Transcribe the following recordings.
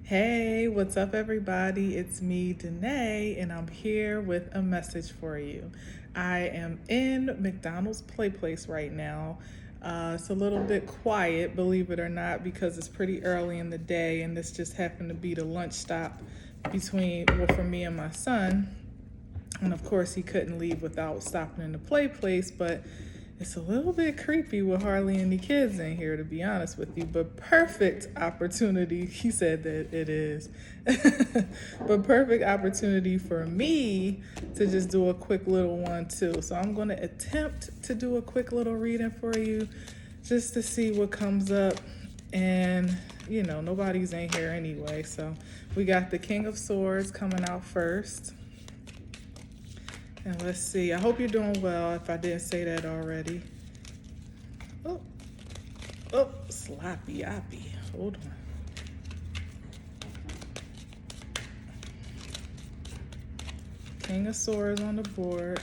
Hey, what's up, everybody? It's me, Danae, and I'm here with a message for you. I am in McDonald's Play Place right now. It's a little bit quiet, believe it or not, because it's pretty early in the day, and this just happened to be the lunch stop for me and my son. And of course, he couldn't leave without stopping in the Play Place, but it's a little bit creepy with hardly any kids in here, to be honest with you. But perfect opportunity. He said that it is. But perfect opportunity for me to just do a quick little one, too. So I'm going to attempt to do a quick little reading for you just to see what comes up. And, nobody's in here anyway. So we got the King of Swords coming out first. And let's see. I hope you're doing well if I didn't say that already. Oh, sloppy oppy. Hold on. King of Swords on the board.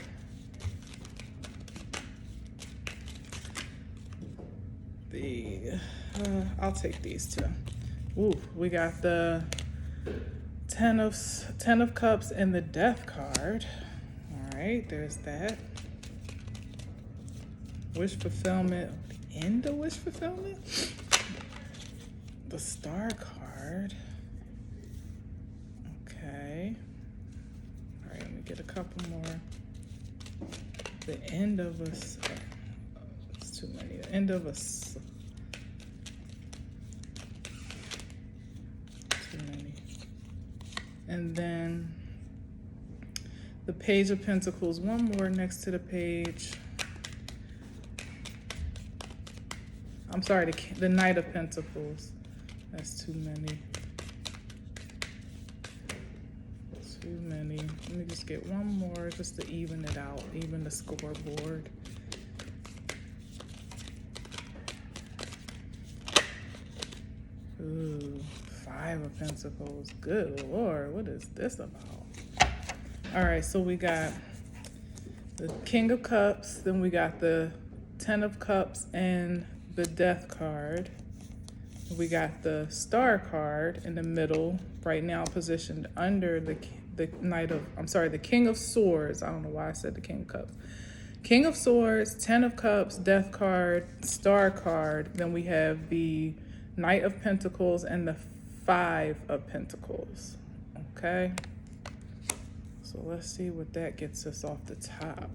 I'll take these two. Ooh, we got the Ten of Cups and the Death card. All right, there's that. Wish fulfillment. End of wish fulfillment? The Star card. Okay. All right, let me get a couple more. The end of us. It's too many. The end of us. Too many. And then the Page of Pentacles. One more next to the page. I'm sorry, the Knight of Pentacles. That's too many. Too many. Let me just get one more just to even it out, even the scoreboard. Ooh, Five of Pentacles. Good Lord, what is this about? All right, so we got the King of Cups, then we got the Ten of Cups and the Death card. We got the Star card in the middle, right now positioned under the King of Swords. I don't know why I said the King of Cups. King of Swords, Ten of Cups, Death card, Star card. Then we have the Knight of Pentacles and the Five of Pentacles. Okay. So let's see what that gets us off the top.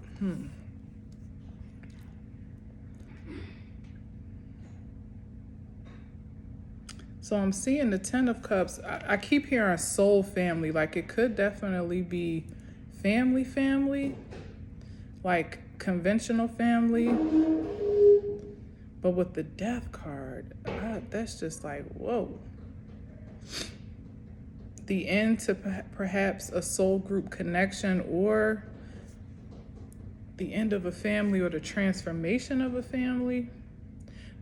So I'm seeing the Ten of Cups. I keep hearing soul family. Like it could definitely be family, like conventional family. But with the Death card, that's just like, whoa. The end to perhaps a soul group connection, or the end of a family, or the transformation of a family.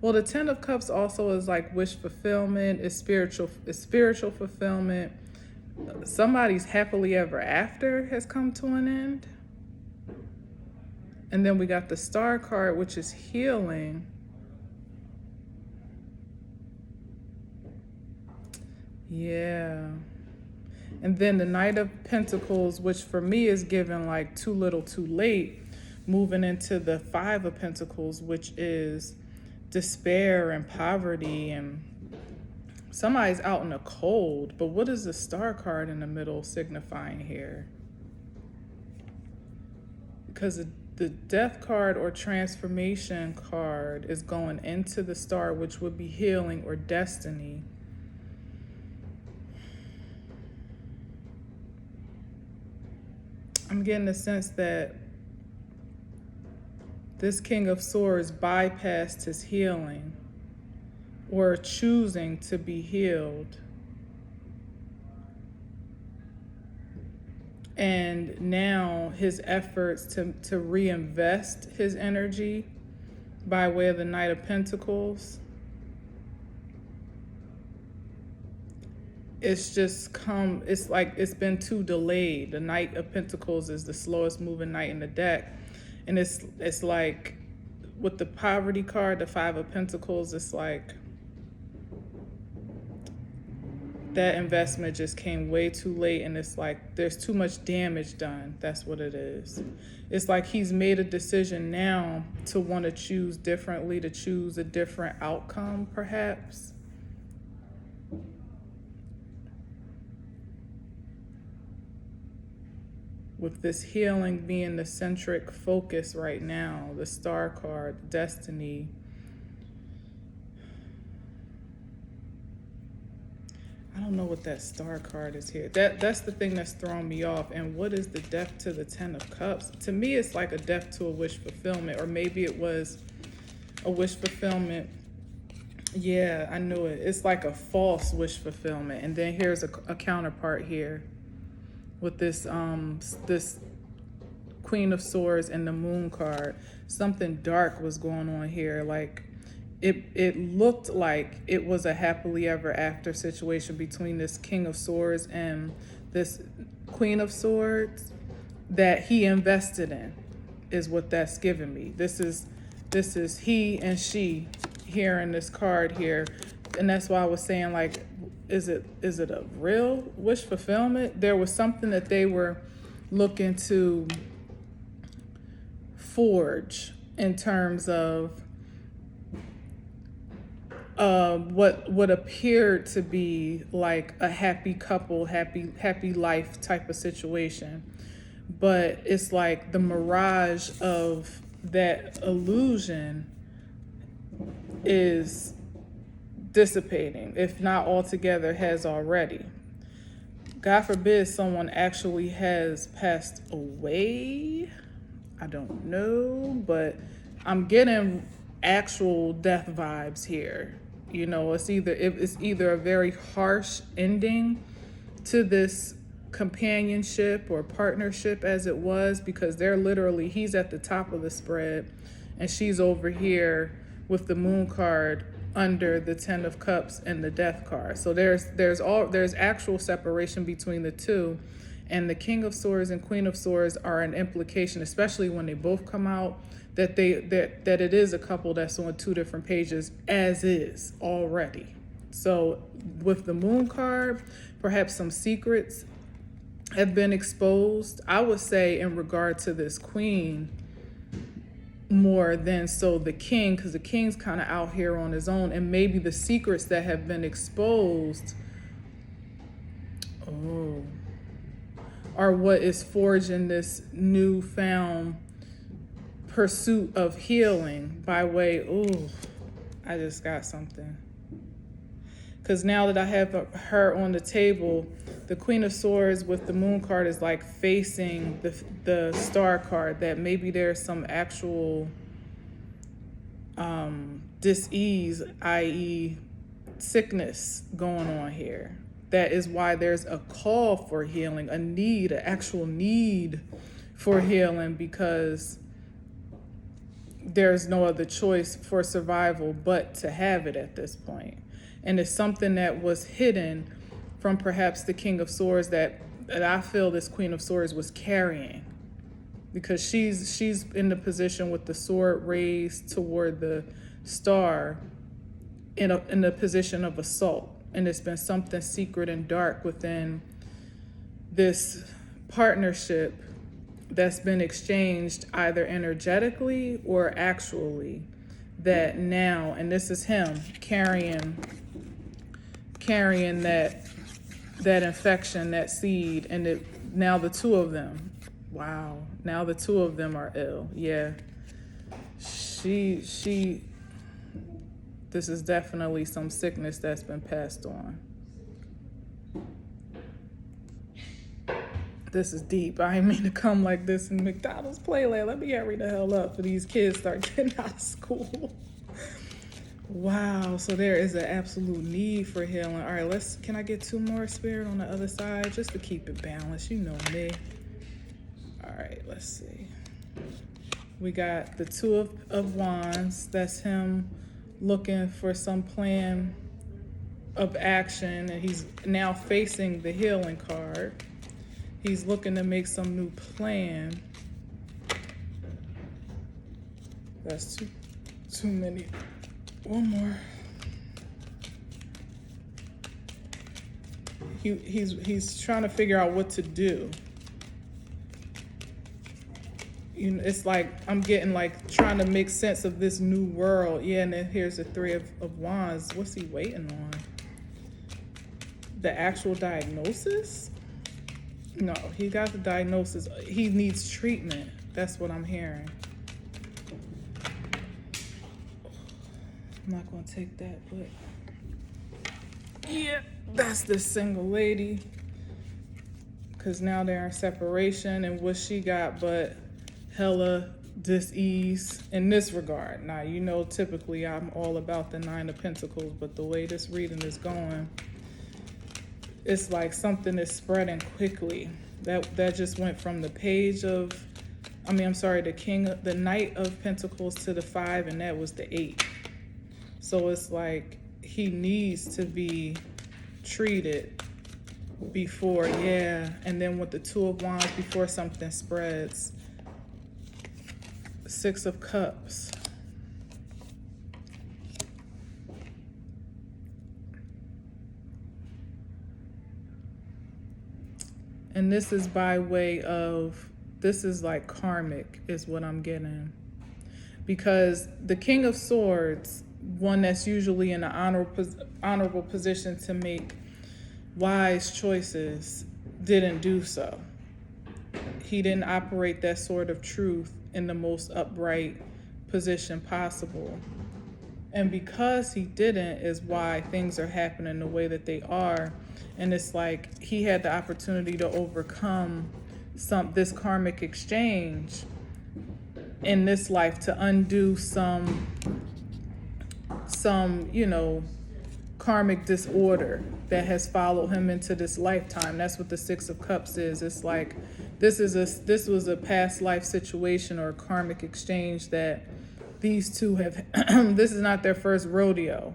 Well, the Ten of Cups also is like wish fulfillment, is spiritual fulfillment. Somebody's happily ever after has come to an end. And then we got the Star card, which is healing. Yeah. And then the Knight of Pentacles, which for me is given like too little too late, moving into the Five of Pentacles, which is despair and poverty, and somebody's out in the cold. But what is the Star card in the middle signifying here? Because the Death card or transformation card is going into the Star, which would be healing or destiny. I'm getting the sense that this King of Swords bypassed his healing, or choosing to be healed. And now his efforts to reinvest his energy by way of the Knight of Pentacles, it's like it's been too delayed. The Knight of Pentacles is the slowest moving knight in the deck. And it's like with the poverty card, the Five of Pentacles, it's like that investment just came way too late, and it's like there's too much damage done. That's what it is. It's like he's made a decision now to want to choose differently, to choose a different outcome, perhaps. With this healing being the centric focus right now, the star card, destiny. I don't know what that star card is here. That's the thing that's throwing me off. And what is the death to the 10 of Cups? To me, it's like a death to a wish fulfillment, or maybe it was a wish fulfillment. Yeah, I knew it. It's like a false wish fulfillment. And then here's a counterpart here with this this Queen of Swords and the Moon card. Something dark was going on here. Like it looked like it was a happily ever after situation between this King of Swords and this Queen of Swords that he invested in, is what that's giving me. This is he and she here in this card here. And that's why I was saying, like, is it a real wish fulfillment? There was something that they were looking to forge in terms of what appeared to be like a happy couple, happy life type of situation. But it's like the mirage of that illusion is dissipating, if not altogether has already. God forbid someone actually has passed away. I don't know, but I'm getting actual death vibes here. You know, it's either a very harsh ending to this companionship or partnership as it was, because he's at the top of the spread and she's over here with the Moon card under the 10 of Cups and the Death card. So there's actual separation between the two, and the King of Swords and Queen of Swords are an implication, especially when they both come out, that it is a couple that's on two different pages as is already. So with the Moon card, perhaps some secrets have been exposed, I would say, in regard to this Queen, more than so the King, because the King's kind of out here on his own, and maybe the secrets that have been exposed are what is forging this newfound pursuit of healing by way. I just got something. Because now that I have her on the table, the Queen of Swords with the Moon card is like facing the Star card, that maybe there's some actual dis-ease, i.e. sickness going on here. That is why there's a call for healing, an actual need for healing, because there's no other choice for survival but to have it at this point. And it's something that was hidden from perhaps the King of Swords that I feel this Queen of Swords was carrying, because she's in the position with the sword raised toward the star in the position of assault. And it's been something secret and dark within this partnership that's been exchanged either energetically or actually, that now, and this is him carrying that infection, that seed, and now the two of them, wow, now the two of them are ill. Yeah, this is definitely some sickness that's been passed on. This is deep. I didn't mean to come like this in McDonald's playland. Let me hurry the hell up for these kids start getting out of school. Wow, so there is an absolute need for healing. All right, can I get two more, Spirit, on the other side, just to keep it balanced? You know me. All right, let's see. We got the Two of Wands. That's him looking for some plan of action, and he's now facing the healing card. He's looking to make some new plan. That's too many. One more. he's trying to figure out what to do. You know, it's like I'm getting like trying to make sense of this new world. Yeah, and then here's the Three of Wands. What's he waiting on? The actual diagnosis? No, he got the diagnosis. He needs treatment. That's what I'm hearing. I'm not gonna take that, but yeah, that's the single lady. Cause now they're in separation, and what she got but hella dis-ease in this regard. Now, you know, typically I'm all about the Nine of Pentacles, but the way this reading is going, it's like something is spreading quickly. That just went from the page of, the Knight of Pentacles to the 5, and that was the 8. So it's like he needs to be treated before, yeah. And then with the Two of Wands, before something spreads. Six of Cups. And this is by way of, this is like karmic is what I'm getting. Because the King of Swords, one that's usually in an honorable position to make wise choices, didn't do so. He didn't operate that sword of truth in the most upright position possible. And because he didn't is why things are happening the way that they are. And it's like he had the opportunity to overcome this karmic exchange in this life, to undo some karmic disorder that has followed him into this lifetime. That's what the Six of Cups is. It's like this was a past life situation or a karmic exchange that these two have. This is not their first rodeo,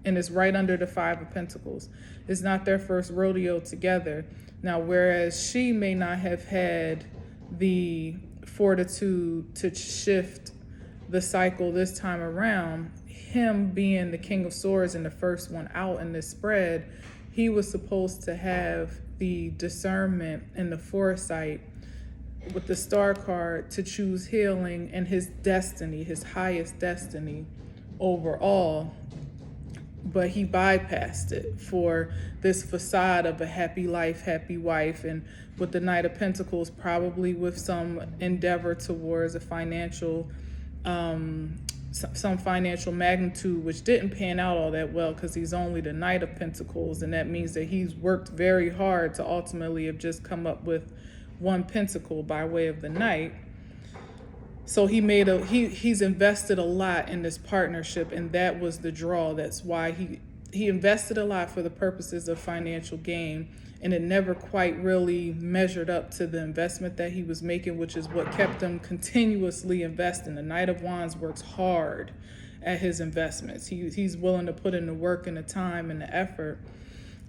and it's right under the Five of Pentacles. It's not their first rodeo together. Now, whereas she may not have had the fortitude to shift the cycle this time around, him being the King of Swords and the first one out in this spread, he was supposed to have the discernment and the foresight with the Star card to choose healing and his destiny, his highest destiny overall. But he bypassed it for this facade of a happy life, happy wife, and with the Knight of Pentacles, probably with some endeavor towards a financial some financial magnitude, which didn't pan out all that well because he's only the Knight of Pentacles, and that means that he's worked very hard to ultimately have just come up with one pentacle by way of the Knight. So he's invested a lot in this partnership, and that was the draw. That's why he invested a lot for the purposes of financial gain, and it never quite really measured up to the investment that he was making, which is what kept him continuously investing. The Knight of Wands works hard at his investments. He's willing to put in the work and the time and the effort.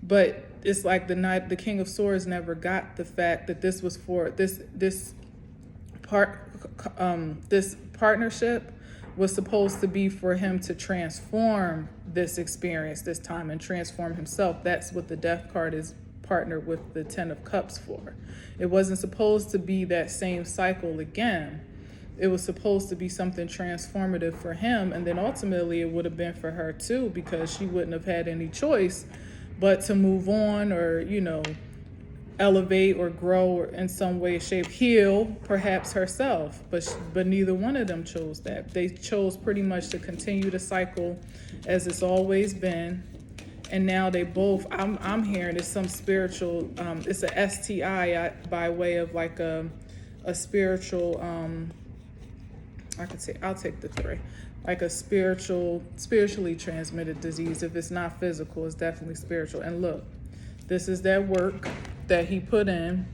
But it's like the King of Swords never got the fact that this was for this partnership was supposed to be for him to transform this experience this time and transform himself. That's what the Death card is partnered with the Ten of Cups for. It wasn't supposed to be that same cycle again. It was supposed to be something transformative for him, and then ultimately it would have been for her too, because she wouldn't have had any choice but to move on, or elevate or grow, or in some way, shape, heal perhaps herself. But neither one of them chose that. They chose pretty much to continue the cycle as it's always been. And now they both, I'm hearing it's some spiritual, it's a STI by way of like a spiritual, I'll take the 3, like a spiritually transmitted disease. If it's not physical, it's definitely spiritual. And look, this is that work that he putting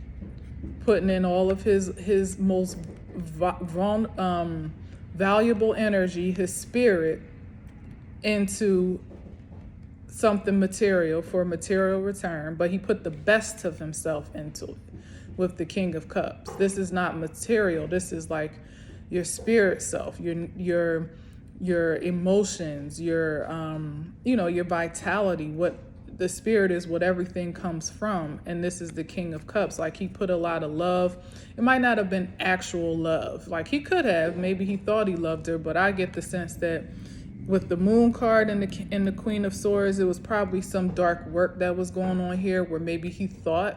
in all of his most valuable energy, his spirit, into something material for material return, but he put the best of himself into it with the King of Cups. This is not material. This is like your spirit self, your emotions, your your vitality, what the spirit is what everything comes from. And this is the King of Cups. Like, he put a lot of love. It might not have been actual love. Like, he could have, maybe he thought he loved her, but I get the sense that with the Moon card and the Queen of Swords, it was probably some dark work that was going on here, where maybe he thought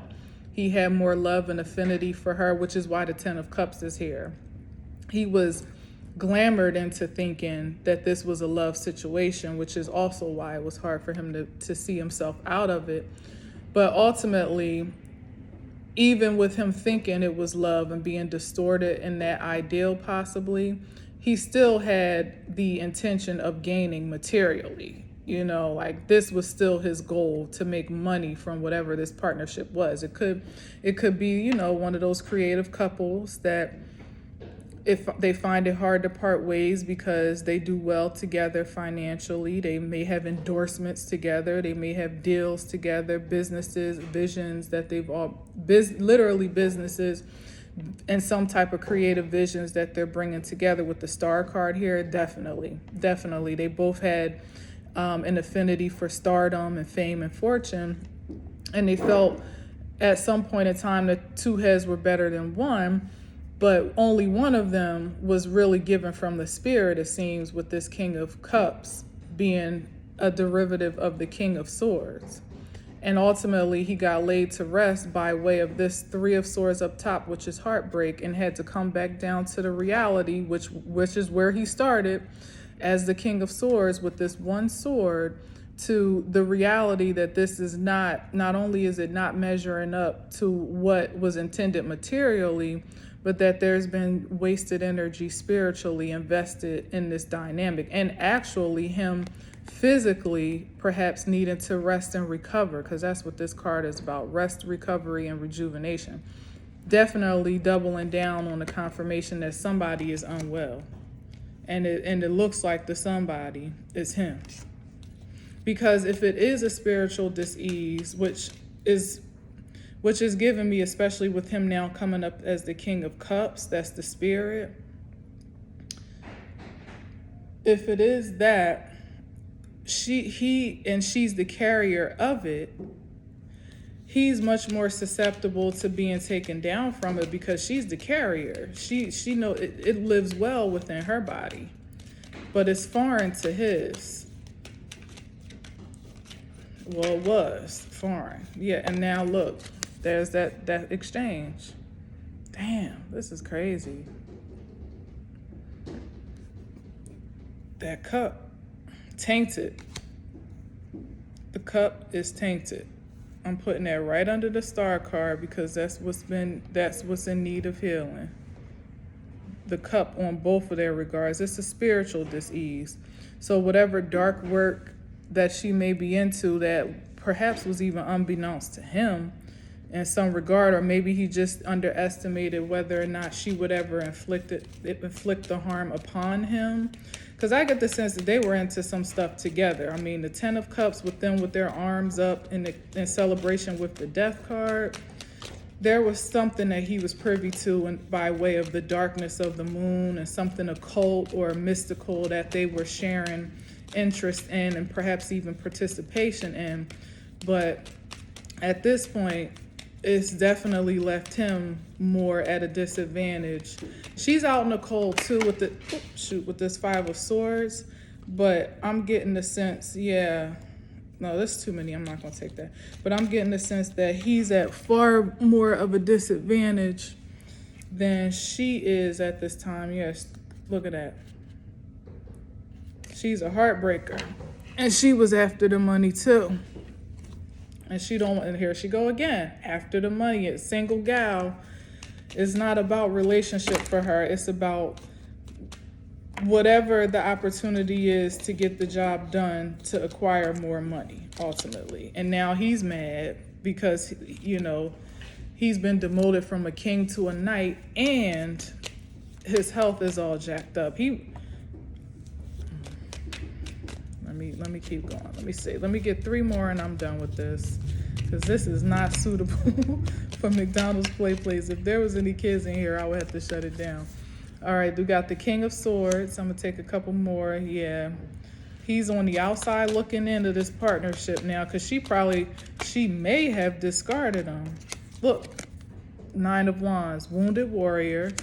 he had more love and affinity for her, which is why the Ten of Cups is here. He was glamored into thinking that this was a love situation, which is also why it was hard for him to see himself out of it. But ultimately, even with him thinking it was love and being distorted in that ideal possibly, he still had the intention of gaining materially. You know, like, this was still his goal, to make money from whatever this partnership was. It could be, you know, one of those creative couples that, if they find it hard to part ways because they do well together financially, they may have endorsements together, they may have deals together, businesses, visions that they've all, literally businesses and some type of creative visions that they're bringing together. With the Star card here, definitely. They both had an affinity for stardom and fame and fortune, and they felt at some point in time that two heads were better than one. But only one of them was really given from the spirit, it seems, with this King of Cups being a derivative of the King of Swords. And ultimately, he got laid to rest by way of this Three of Swords up top, which is heartbreak, and had to come back down to the reality, which is where he started as the King of Swords, with this one sword, to the reality that this is not only is it not measuring up to what was intended materially, but that there's been wasted energy spiritually invested in this dynamic, and actually him physically perhaps needing to rest and recover, because that's what this card is about: rest, recovery, and rejuvenation. Definitely doubling down on the confirmation that somebody is unwell, and it looks like the somebody is him. Because if it is a spiritual dis-ease, which is given me, especially with him now coming up as the King of Cups, that's the spirit. If it is that, she's the carrier of it, he's much more susceptible to being taken down from it, because she's the carrier. She know it lives well within her body, but it's foreign to his. Well, it was foreign. Yeah, and now look. There's that exchange. Damn, this is crazy. That cup, tainted. The cup is tainted. I'm putting that right under the Star card, because that's what's in need of healing. The cup on both of their regards. It's a spiritual dis-ease. So whatever dark work that she may be into, that perhaps was even unbeknownst to him in some regard, or maybe he just underestimated whether or not she would ever inflict the harm upon him. Because I get the sense that they were into some stuff together. I mean, the Ten of Cups with them with their arms up in celebration with the Death card, there was something that he was privy to by way of the darkness of the moon, and something occult or mystical that they were sharing interest in, and perhaps even participation in. But at this point, it's definitely left him more at a disadvantage. She's out in the cold too with this Five of Swords, but I'm getting the sense, no, there's too many, I'm not gonna take that. But I'm getting the sense that he's at far more of a disadvantage than she is at this time. Yes, look at that. She's a heartbreaker, and she was after the money too. And here she go again, after the money. It's single gal. It's not about relationship for her. It's about whatever the opportunity is to get the job done to acquire more money, ultimately. And now he's mad because, he's been demoted from a king to a knight, and his health is all jacked up. Let me keep going. Let me see. Let me get 3 more and I'm done with this, because this is not suitable for McDonald's Play Place. If there was any kids in here, I would have to shut it down. All right, we got the King of Swords. I'm going to take a couple more. Yeah. He's on the outside looking into this partnership now, because she may have discarded him. Look, 9 of Wands, wounded warrior.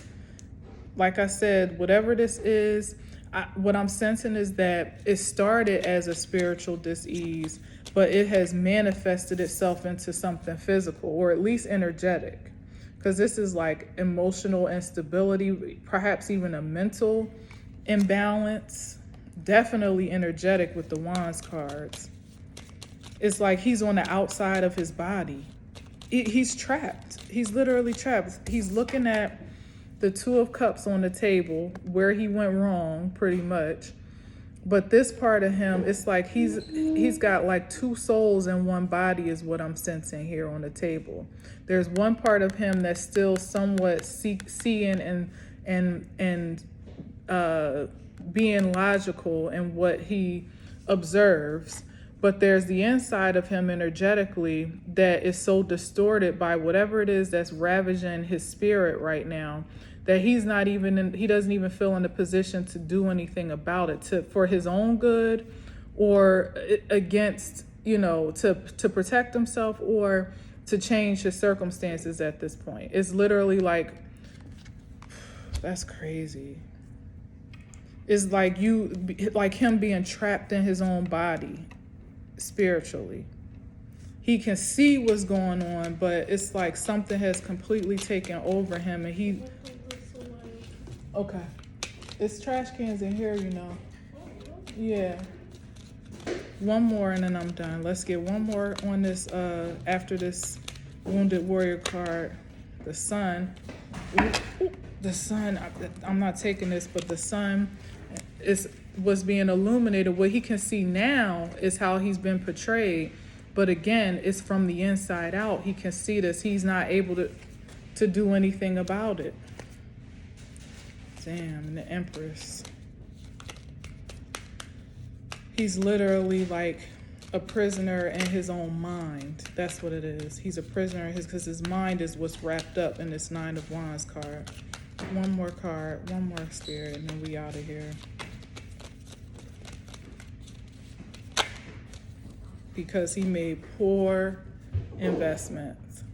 Like I said, whatever this is, what I'm sensing is that it started as a spiritual dis-ease, but it has manifested itself into something physical, or at least energetic. Because this is like emotional instability, perhaps even a mental imbalance, definitely energetic with the Wands cards. It's like he's on the outside of his body. He's trapped. He's literally trapped. He's looking at the 2 of Cups on the table, where he went wrong, pretty much. But this part of him, it's like he's got like 2 souls in one body, is what I'm sensing here on the table. There's one part of him that's still somewhat seeing and being logical in what he observes. But there's the inside of him energetically that is so distorted by whatever it is that's ravaging his spirit right now, that he doesn't even feel in the position to do anything about it, for his own good, or against, to protect himself, or to change his circumstances at this point. It's literally like, that's crazy. It's like him being trapped in his own body spiritually. He can see what's going on, but it's like something has completely taken over him, and okay. It's trash cans in here, Yeah. One more and then I'm done. Let's get one more on this after this wounded warrior card. The sun. Ooh, the sun. I'm not taking this, but the sun was being illuminated. What he can see now is how he's been portrayed, but again, it's from the inside out. He can see this. He's not able to do anything about it. Damn, and the Empress. He's literally like a prisoner in his own mind. That's what it is. He's a prisoner because his mind is what's wrapped up in this 9 of Wands card. One more card, one more spirit, and then we out of here. Because he made poor investments.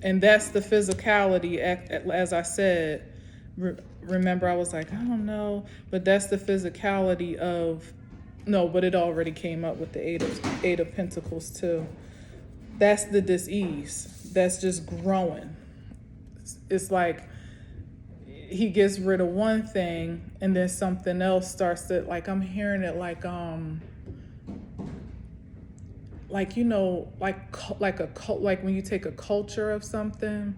And that's the physicality, as I said. Remember, I was like, I don't know. But that's the physicality of, no, but it already came up with the eight of Pentacles too. That's the dis-ease. That's just growing. It's like he gets rid of one thing and then something else starts to, like, I'm hearing it like when you take a culture of something,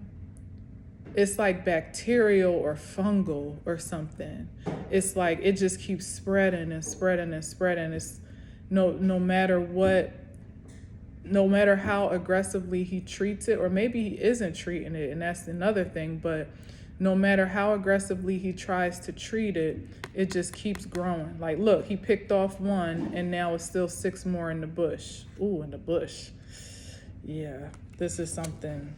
it's like bacterial or fungal or something. It's like it just keeps spreading and spreading and spreading. It's no matter how aggressively he treats it, or maybe he isn't treating it, and that's another thing, but no matter how aggressively he tries to treat it, it just keeps growing. Like, look, he picked off one and now it's still 6 more in the bush. Ooh, in the bush. Yeah, this is something,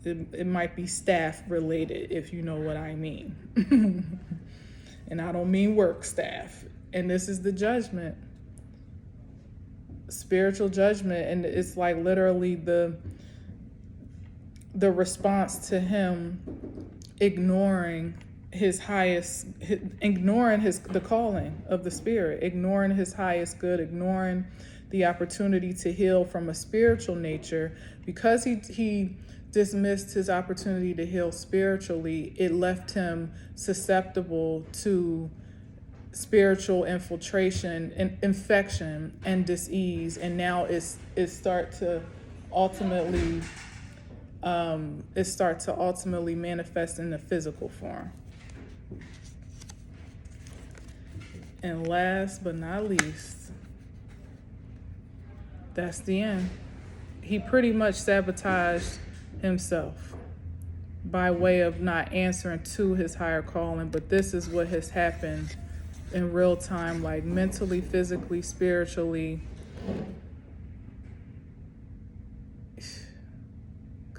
it might be staff related, if you know what I mean. And I don't mean work staff. And this is the Judgment. Spiritual judgment, and it's like literally the response to him ignoring his highest, the calling of the spirit, ignoring his highest good, ignoring the opportunity to heal from a spiritual nature. Because he dismissed his opportunity to heal spiritually, it left him susceptible to spiritual infiltration and infection and dis-ease, and now it starts to ultimately manifest in the physical form. And last but not least, that's the end. He pretty much sabotaged himself by way of not answering to his higher calling, but this is what has happened in real time, like mentally, physically, spiritually,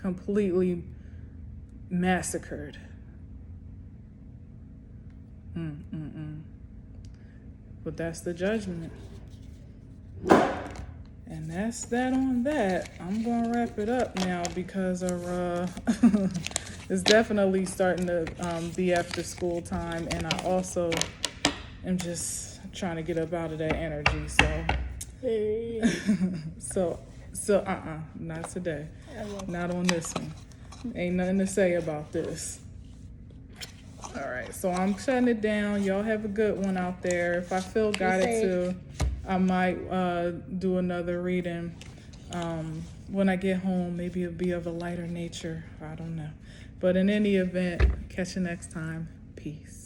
completely massacred. But that's the judgment. And that's that on that. I'm gonna wrap it up now because of it's definitely starting to be after school time, and I also am just trying to get up out of that energy. So, Hey. not today, not on this one. Ain't nothing to say about this. All right, so I'm shutting it down. Y'all have a good one out there. If I feel guided to, I might do another reading when I get home. Maybe it'll be of a lighter nature. I don't know. But in any event, catch you next time. Peace.